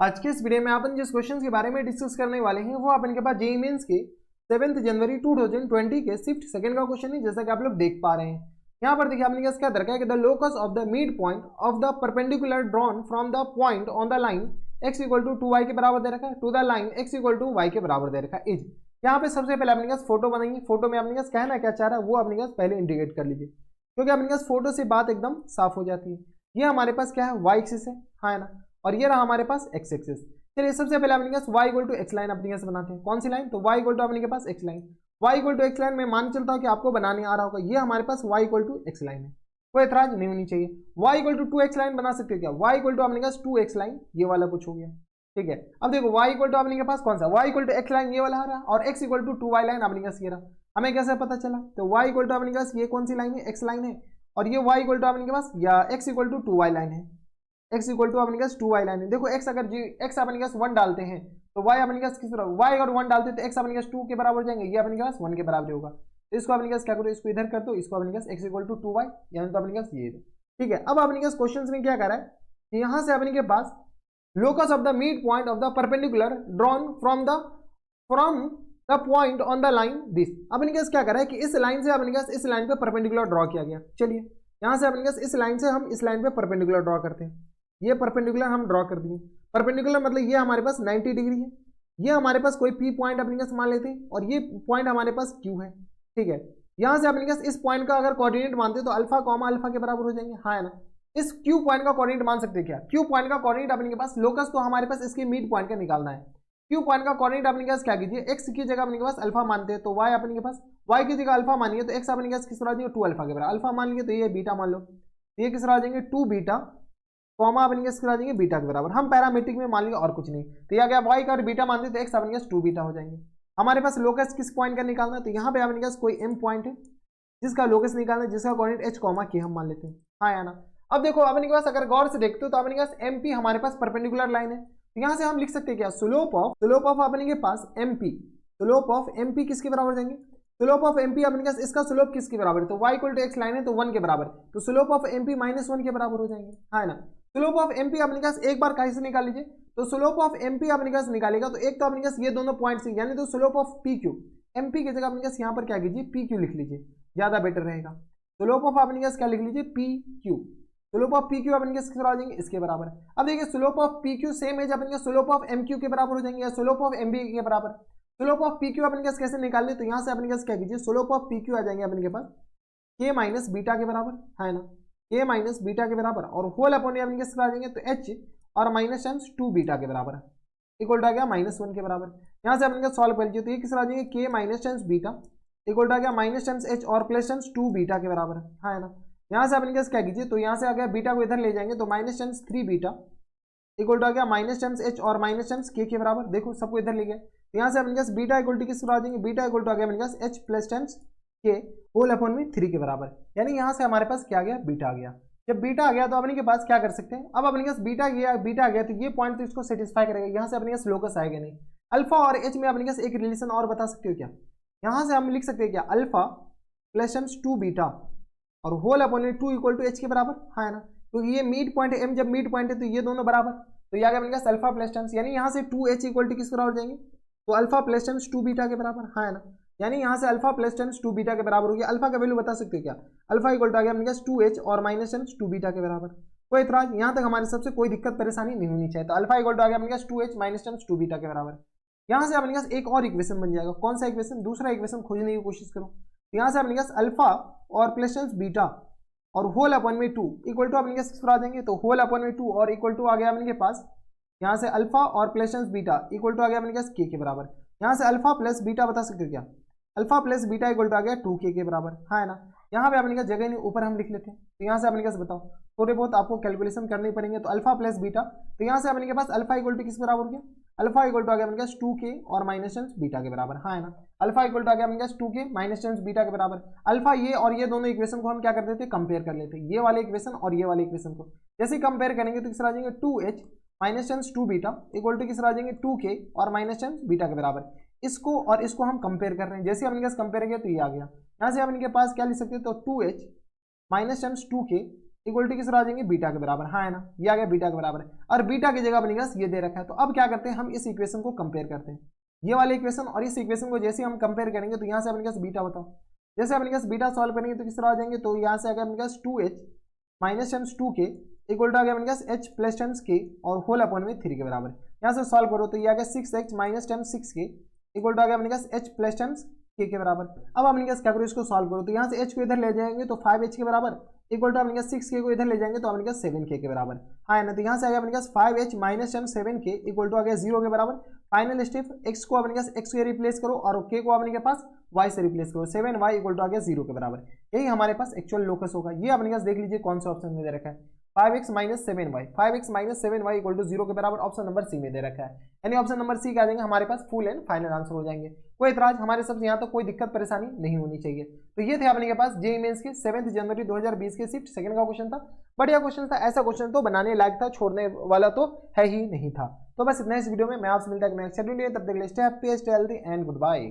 आज के इस वीडियो में अपन जिस क्वेश्चन के बारे में डिस्कस करने वाले हैं वो अपन के पास जेईई मेंस के 7 जनवरी 2020 के शिफ्ट सेकंड का क्वेश्चन है, जैसा कि आप लोग देख पा रहे हैं। यहाँ पर देखिए आपने क्या दरकार है कि the locus of the mid point of the perpendicular drawn from the point on the line x equal to 2y के बराबर दे रखा है to the line x equal to y के बराबर दे रखा है। इज यहाँ पे सबसे पहले अपने पास फोटो बनाएंगे। फोटो में अपने पास कहना क्या चाह रहा है वो अपने पास पहले इंडिकेट कर लीजिए, क्योंकि अपने पास फोटो से बात एकदम साफ हो जाती है। ये हमारे पास क्या है, y एक्सिस है, हाँ है ना, और ये रहा हमारे पास x एक्सिस। चलिए सबसे पहले अपने पास y equal to x line अपने पास बनाते हैं। कौन सी लाइन, तो y इक्वल टू अपने के पास x line. y equal to x line में मान चलता हूँ कि आपको बनाने आ रहा होगा। ये हमारे पास y equal to x line है, कोई एतराज नहीं होनी चाहिए। y equal to 2x line बना सकते हो क्या, y इक्वल टू अपने पास 2x लाइन, ये वाला कुछ हो गया, ठीक है। अब देखो y इक्वल टू अपने के पास कौन सा, y equal to x line ये वाला आ रहा, और x equal to 2y line अपने पास ये रहा। हमें कैसे पता चला, तो y इक्वल टू अपने पास ये कौन सी लाइन है, x लाइन है, और ये y इक्वल टू अपने के पास या x equal to 2y line है। x इक्वल टू अपने पास 2y लाइन है। देखो x अगर x अपने पास 1 डालते हैं तो y अपने पास किस तरह, y अगर 1 डालते हैं तो x अपने पास 2 के बराबर हो जाएंगे, ये अपने पास 1 के बराबर होगा। तो इसको अपने पास क्या करो, इसको इधर कर दो, इसको अपने पास x इक्वल टू 2y, यानी तो अपने पास ये, ठीक है। अब अपने पास क्वेश्चन में क्या कर रहा है कि यहाँ से अपने के पास locus of the mid point of the perpendicular drawn from the point on the line this. अपने पास क्या कर रहा है कि इस लाइन से अपने पास इस लाइन पे परपेंडिकुलर ड्रॉ किया गया। चलिए यहाँ से अपने पास इस लाइन से हम इस लाइन पे परपेंडिकुलर ड्रॉ करते हैं। ये परपेंडिकुलर हम ड्रॉ कर दिए। परपेंडिकुलर मतलब ये हमारे पास 90 डिग्री है, ये हमारे पास कोई पी पॉइंट अपने पास मान लेते हैं, और ये पॉइंट हमारे पास क्यू है, ठीक है। यहाँ से अपने पास इस पॉइंट का अगर कोऑर्डिनेट मानते हैं तो अल्फा कॉमा अल्फा के बराबर हो जाएंगे, हाँ है ना। इस क्यू पॉइंट का कोऑर्डिनेट मान सकते हैं क्या, क्यू पॉइंट का कोऑर्डिनेट अपने के पास लोकस तो हमारे पास इसके मिड पॉइंट का निकालना है। क्यू पॉइंट का कोऑर्डिनेट अपने के पास क्या कीजिए, एक्स की जगह अपने के पास अल्फा मानते हैं तो वाई अपने के पास, वाई की जगह अल्फा मानिए तो एक्स अपने के पास किस तरह आ जाएंगे 2 अल्फा के बराबर। अल्फा मान लिए तो ये बीटा मान लो, तो ये किस तरह आ जाएंगे 2 बीटा, कॉमा अपने किस तरह आ जाएंगे बीटा के बराबर। हम पैरामीट्रिक में मान लिया और कुछ नहीं, तो यह गया वाई का और बीटा मानते तो एक्स अपने के पास 2 बीटा हो जाएंगे। हमारे पास लोकस किस पॉइंट का निकालना है, तो यहाँ पे अपने के पास कोई एम पॉइंट है जिसका लोकस निकालना है, जिसका कोऑर्डिनेट एच कॉमा के हम मान लेते हैं, हाँ या ना। अब देखो अपने के पास अगर गौर से देखते हो तो अपने के पास एम पी हमारे पास परपेंडिकुलर लाइन है, तो यहाँ से हम लिख सकते हैं क्या, स्लोप ऑफ अपने के पास M P, slope of M P किसके बराबर जाएंगे, स्लोप ऑफ एम पी अपने के पास इसका स्लोप किसके बराबर है, तो y equal to x line है तो 1 के बराबर, तो स्लोप ऑफ एम पी -1 के बराबर हो जाएंगे, हाँ ना। स्लोप ऑफ एम पी अपने के पास एक बार कहीं से निकाल लीजिए, तो स्लोप ऑफ एम पी अपने के पास निकालेगा तो एक तो अपने के पास ये दोनों पॉइंट्स हैं, यानी तो slope of P Q, M P की जगह अपने के पास यहाँ पर क्या कीजिए पी क्यू लिख लीजिए, ज्यादा बेटर रहेगा। स्लोप ऑफ अपने के पास क्या लिख लीजिए P Q, slope of P Q अपने के किस आ जाएंगे इसके बराबर। अब देखिए slope of P Q same है अपने स्लोप ऑफ एम क्यू के बराबर हो जाएंगे या स्लोप ऑफ एम बी के बराबर। स्लोप ऑफ पी क्यू अपने पास कैसे निकालने, तो यहाँ से अपने पास क्या कीजिए स्लोप ऑफ पी क्यू आ जाएंगे अपने के पास के माइनस बीटा के बराबर, है ना, के माइनस बीटा के बराबर, और होल अपॉन अपने किस आ जाएंगे तो एच और माइनस टाइम्स 2 बीटा के बराबर इक्वल टू आ गया -1 के बराबर। यहाँ से अपने सॉल्व कर लीजिए तो ये किस आ जाएंगे के minus times beta equal to आ गया माइनस टाइम्स एच और प्लस टाइम्स 2 बीटा के बराबर, है ना। यहाँ से अपने क्या कीजिए, तो यहाँ से आ गया बीटा को इधर ले जाएंगे तो minus times 3 beta equal to आ गया माइनस टाइम्स एच और माइनस टाइम्स के बराबर। देखो सबको इधर ले गए, तो यहाँ से अपने पास बीटा इक्वल टू किस आ जाएंगे, बीटा इक्वल टू आ गया अपने पास एच प्लस टाइम्स के होल अपॉन में 3 के बराबर, यानी यहाँ से हमारे पास क्या आ गया बीटा आ गया। जब बीटा आ गया तो अपने के पास क्या कर सकते हैं, अब अपने पास बीटा आ गया तो ये पॉइंट तो इसको सेटिस्फाई करेगा, यहाँ से अपने पास लोकस आएगा नहीं। अल्फा और एच में अपने पास एक रिलेशन और बता सकते हो क्या, यहाँ से हम लिख सकते हैं क्या अल्फा प्लस टाइम्स 2 बीटा और होल अपॉन में 2 इक्वल टू एच के बराबर, हाँ ना, तो ये मिड पॉइंट है, एम जब मिड पॉइंट है तो ये दोनों बराबर, तो ये आ गया अपने पास अल्फा प्लस टाइम्स, यानी यहाँ से 2h इक्वल टू किस बराबर जाएंगे, तो अल्फा प्लस टाइम्स 2 बीटा के बराबर, हाँ ना, यानी यहाँ से अल्फा प्लस टाइम्स 2 बीटा के बराबर हो गया। अल्फा का वैल्यू बता सकते हो क्या, अल्फा इक्वल टू आ गया अपने पास 2h और माइनस टाइम्स 2 बीटा के बराबर। कोई इतराज, यहाँ तक हमारे सबसे कोई दिक्कत परेशानी नहीं होनी चाहिए, तो अल्फा इक्वल टू आ गया अपने पास 2h माइनस टाइम्स 2 बीटा के बराबर। यहाँ से अपने पास एक और इक्वेशन बन जाएगा, कौन सा इक्वेशन, दूसरा इक्वेशन खोजने की कोशिश करो। यहाँ से अपने पास अल्फा और प्लस टाइम्स बीटा और होल अपॉन में 2 इक्वल टू अपने किस आ जाएंगे, तो होल अपॉन में 2 और इक्वल टू आ गया अपने के पास यहाँ से अल्फा और plus times beta equal to आ गया अपने पास के बराबर। यहाँ से अल्फा प्लस बीटा बता सकते हो क्या, alpha plus beta equal to आ गया 2k के बराबर, हाँ है ना। यहाँ पे अपने का जगह नहीं ऊपर हम लिख लेते हैं, तो यहाँ से अपने पास बताओ थोड़े बहुत आपको कैलकुलेशन करने पड़ेंगे, तो अल्फा प्लस बीटा, तो यहाँ से अपने के पास अल्फा इक्वल टू किस बराबर हो गया, अल्फा इक्वल टू आ गया अपने पास 2k और माइनस टाइम्स बीटा के बराबर, हाँ है ना। अल्फा इक्वल टू आ गया अपने पास 2k माइनस टाइम्स बीटा के बराबर। अल्फा ये और ये दोनों इक्वेशन को हम क्या करते थे, कंपेयर कर लेते, ये वाले इक्वेशन और ये वाले इक्वेशन को जैसे कंपेयर करेंगे तो किस आ जाएंगे 2h minus times 2 beta equal to किस आ जाएंगे 2k और माइनस टाइम्स बीटा के बराबर। इसको और इसको हम कंपेयर कर रहे हैं, जैसे अपने पास कंपेयर किया तो ये आ गया। यहाँ से अपने के पास क्या लिख सकते हैं, तो 2h minus times 2k equal to किस आ जाएंगे बीटा के बराबर, हाँ है ना, ये आ गया बीटा के बराबर। और बीटा की जगह अपने पास ये दे रखा है, तो अब क्या करते हैं हम इस इक्वेशन को कंपेयर करते हैं, ये वाले इक्वेशन और इस इक्वेशन को जैसे हम कंपेयर करेंगे तो यहाँ से अपने पास बीटा बताओ, जैसे अपने पास बीटा सॉल्व करेंगे तो किस तरह आ जाएंगे, तो यहाँ से आगे अपने पास 2h minus times 2k equal to आ गया अपने पास h प्लस टाइम्स k और होल अपॉन में 3 के बराबर। यहाँ से सॉल्व करो तो ये आ गया 6h minus times 6k equal to आ गया अपने पास h प्लस टाइम्स k के बराबर। अब अपने पास क्या करो, इसको सॉल्व करो तो यहाँ से h को इधर ले जाएंगे तो 5h के बराबर इक्वल टू अपने पास 6k को इधर ले जाएंगे तो अपने पास 7k के बराबर, हाँ ना, तो यहाँ से आ गया अपने पास 5h minus times 7k equal to आ गया 0 के बराबर। फाइनल स्टेप x को अपने पास x से रिप्लेस करो और k को अपने के पास y से रिप्लेस करो, 7y इक्वल टू आ गया 0 के बराबर। यही हमारे पास एक्चुअल लोकस होगा। ये अपने पास देख लीजिए कौन सा ऑप्शन में दे रखा है, 5x minus 7y, 5x minus 7y equal to 0 के बराबर, ऑप्शन नंबर सी में दे रखा है। यानी ऑप्शन नंबर सी का आ जाएंगे हमारे पास फुल एंड फाइनल आंसर हो जाएंगे। कोई इतराज हमारे सबसे यहाँ तो कोई दिक्कत परेशानी नहीं होनी चाहिए। तो ये थे अपने के पास जेईई मेंस के 7 जनवरी 2020 के शिफ्ट सेकंड का क्वेश्चन था। बढ़िया क्वेश्चन था, ऐसा क्वेश्चन तो बनाने लायक था, छोड़ने वाला तो है ही नहीं था। तो बस इतना इस वीडियो में, मैं आपसे मिलता है नेक्स्ट वीडियो, तब तक के लिए stay happy, stay healthy and good bye.